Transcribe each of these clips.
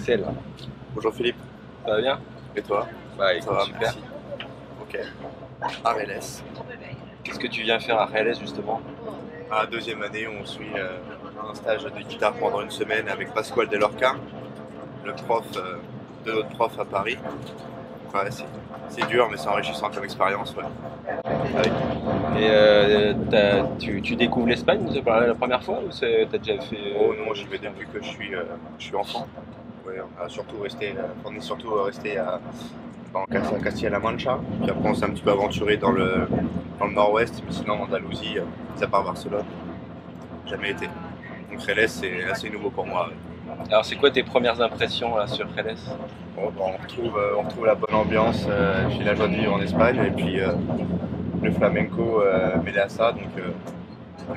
Axel. Bonjour Philippe, Ça va bien? et toi? Bah Ça écoute, va, super. merci. Ok. RLS. Qu'est-ce que tu viens faire à RLS justement? À la deuxième année, on suit un stage de guitare pendant une semaine avec Pasquale Delorca, le prof de notre prof à Paris. Ouais, c'est dur, mais c'est enrichissant comme expérience. Ouais. Et tu découvres l'Espagne la première fois ou t'as déjà fait Oh non, j'y vais depuis que je suis enfant. Ouais, on est surtout resté dans Castilla-La Mancha. Puis après, on s'est un petit peu aventuré dans le nord-ouest, mais sinon en Andalousie, mis à part Barcelone, jamais été. Donc RLS, c'est assez nouveau pour moi. Ouais. Alors c'est quoi tes premières impressions là, sur RLS? Bon, bah, on retrouve la bonne ambiance, puis la joie de vivre en Espagne, et puis le flamenco mêlé à ça, donc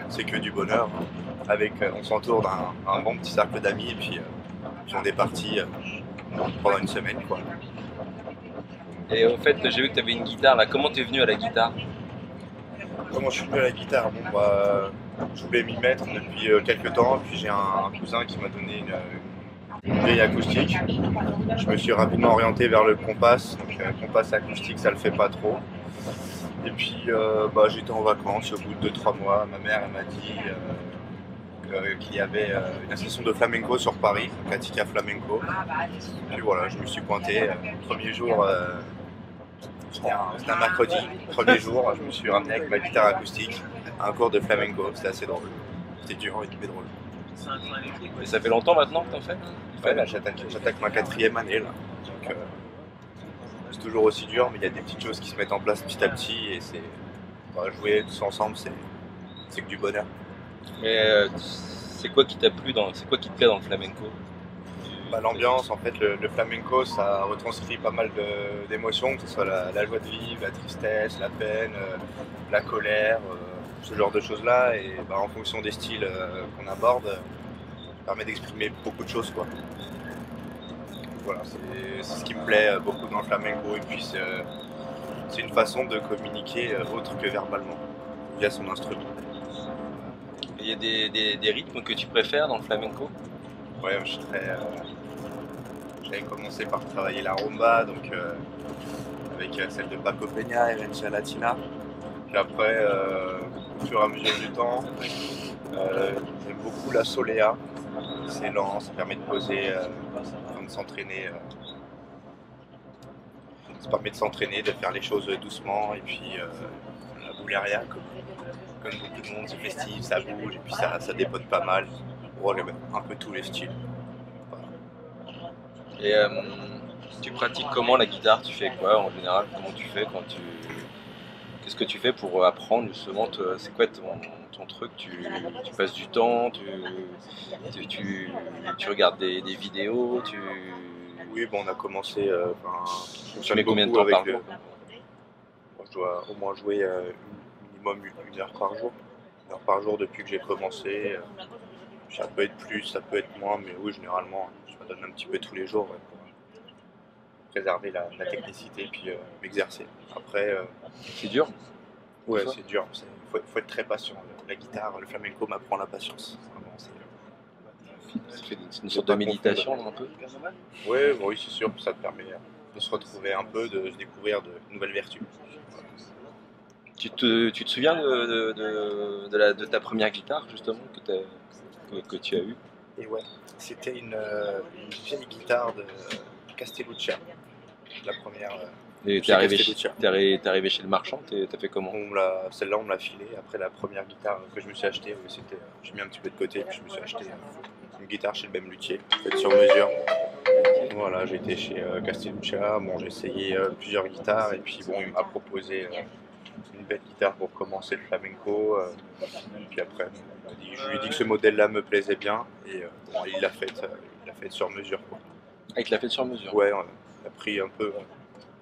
c'est que du bonheur. On s'entoure d'un bon petit cercle d'amis, et puis on est parti pendant une semaine, quoi. Et au fait, j'ai vu que tu avais une guitare là. Comment t'es venu à la guitare? Comment je suis venu à la guitare? Bon, bah, je voulais m'y mettre depuis quelques temps, puis j'ai un cousin qui m'a donné une grille acoustique. Je me suis rapidement orienté vers le Compass, donc Compass acoustique, ça le fait pas trop. Et puis bah, j'étais en vacances au bout de 2-3 mois. Ma mère elle m'a dit qu'il y avait une association de flamenco sur Paris, Katika Flamenco. Puis voilà, je me suis pointé. Premier jour, c'était un mercredi. Premier jour, je me suis ramené avec ma guitare acoustique à un cours de flamenco. C'était assez drôle. C'était dur, mais drôle. Et ça fait longtemps maintenant que t'en fais? Ouais, là, j'attaque ma quatrième année là. Donc, c'est toujours aussi dur, mais il y a des petites choses qui se mettent en place petit à petit et jouer tous ensemble, c'est que du bonheur. Mais c'est quoi qui t'a plu c'est quoi qui te plaît dans le flamenco? Bah, l'ambiance, en fait, le flamenco, ça retranscrit pas mal d'émotions, que ce soit la joie de vivre, la tristesse, la peine, la colère, ce genre de choses-là. Et bah, en fonction des styles qu'on aborde, ça permet d'exprimer beaucoup de choses, quoi. Voilà, c'est ce qui me plaît beaucoup dans le flamenco. Et puis c'est une façon de communiquer autre que verbalement, via son instrument. Il y a des rythmes que tu préfères dans le flamenco? Ouais, j'avais commencé par travailler la rumba, donc avec celle de Paco Peña, Herencia Latina. Puis après, au fur et à mesure du temps, j'aime beaucoup la solea. C'est lent, ça permet de poser, de s'entraîner. Ça permet de s'entraîner, de faire les choses doucement. Et puis la buleria, comme beaucoup de monde, c'est festif, ça bouge, et puis ça dépote pas mal. Bon, j'aime un peu tous les styles. Et tu pratiques comment la guitare? Tu fais quoi en général? Comment tu fais Qu'est-ce que tu fais pour apprendre justement? C'est quoi ton truc? Tu passes du temps? Tu regardes des vidéos? Oui, bon, on a commencé. Tu mets combien de temps par jour? Je dois au moins jouer minimum une heure par jour. Une heure par jour depuis que j'ai commencé. Ça peut être plus, ça peut être moins, mais oui, généralement, je me donne un petit peu tous les jours ouais, pour préserver la technicité et puis m'exercer. Après, C'est dur? ouais, c'est dur. Faut être très patient. La guitare, le flamenco m'apprend la patience. Vraiment, C'est une sorte de méditation un peu? ouais, bon, oui, c'est sûr. Ça te permet de se retrouver un peu, de se découvrir de nouvelles vertus. Tu te souviens de ta première guitare justement que tu as eue? Et ouais, c'était une vieille guitare de Castelluccia. La première. Et Chez Castelluccia. t'es arrivé chez le marchand, t'as fait comment? Celle-là, on me l'a filée. Après la première guitare que je me suis achetée, j'ai mis un petit peu de côté, puis je me suis acheté une guitare chez le même luthier, faite sur mesure. Voilà, j'ai été chez Castelluccia. Bon, j'ai essayé plusieurs guitares, et puis bon, il m'a proposé une belle guitare pour commencer le flamenco. Puis après, je lui ai dit que ce modèle-là me plaisait bien, et bon, il l'a faite sur mesure, quoi. Ah, il te l'a fait sur mesure? Ouais, on a pris un peu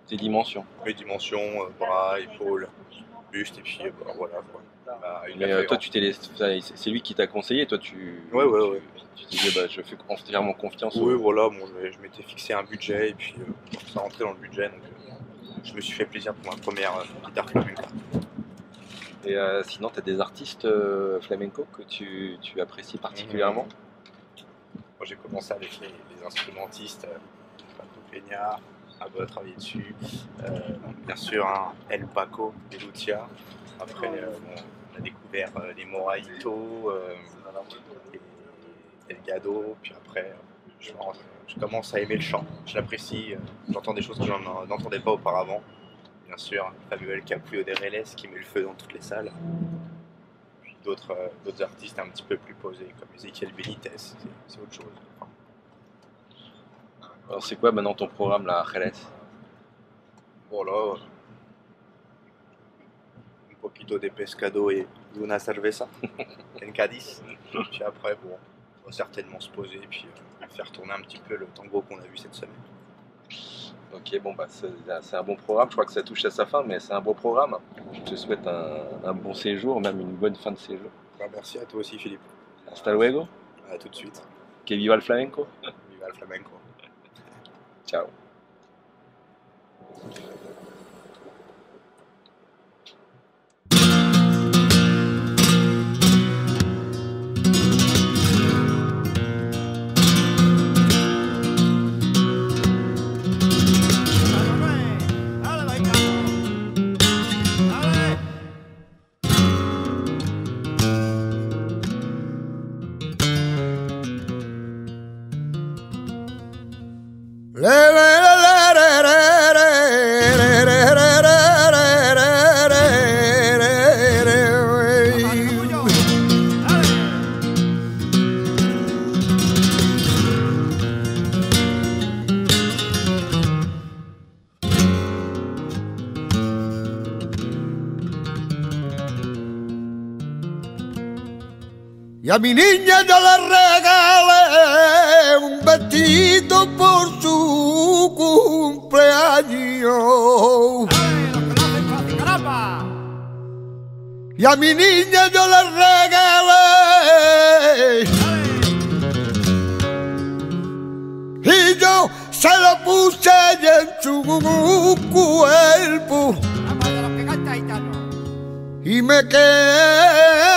Tes dimensions? mes dimensions, bras, épaules, buste, et puis bah, voilà quoi. Bah, il Mais l'a fait toi, c'est lui qui t'a conseillé, toi Ouais. tu disais bah, je fais entièrement confiance Oui, voilà, bon, je m'étais fixé un budget, et puis ça rentrait dans le budget, donc je me suis fait plaisir pour ma première guitare flamenco. Et sinon, tu as des artistes flamenco que tu apprécies particulièrement? quand j'ai commencé avec les instrumentistes, Paco Peña, un peu travaillé dessus. Bien sûr, hein, El Paco et Lucia. Après, bon, on a découvert les Moraito, et El Gado. Puis après, je commence à aimer le chant. Je l'apprécie. J'entends des choses que je n'entendais pas auparavant. Bien sûr, Fabio El Caprio de Reles qui met le feu dans toutes les salles. Puis d'autres artistes un petit peu plus posés, comme Ezequiel Benitez, c'est autre chose. Alors c'est quoi maintenant ton programme là à Jerez? Bon là, un poquito de pescado et una cerveza en Cadiz. Puis après, bon, on va certainement se poser et puis faire tourner un petit peu le tango qu'on a vu cette semaine. Ok, bon bah c'est un bon programme, je crois que ça touche à sa fin, mais c'est un bon programme. Je te souhaite un bon séjour, même une bonne fin de séjour. Bah, merci à toi aussi Philippe. Hasta luego. À tout de suite. Que viva el flamenco. Viva el flamenco. Ciao. Y a mi niña yo le regalé un vestido por su cumpleaños. Y a mi niña yo le regalé y yo se lo puse en su cuerpo y me quedé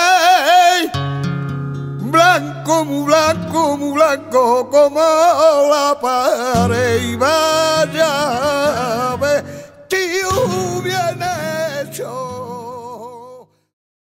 blanco, muy blanco, muy blanco como la pared y vaya a ver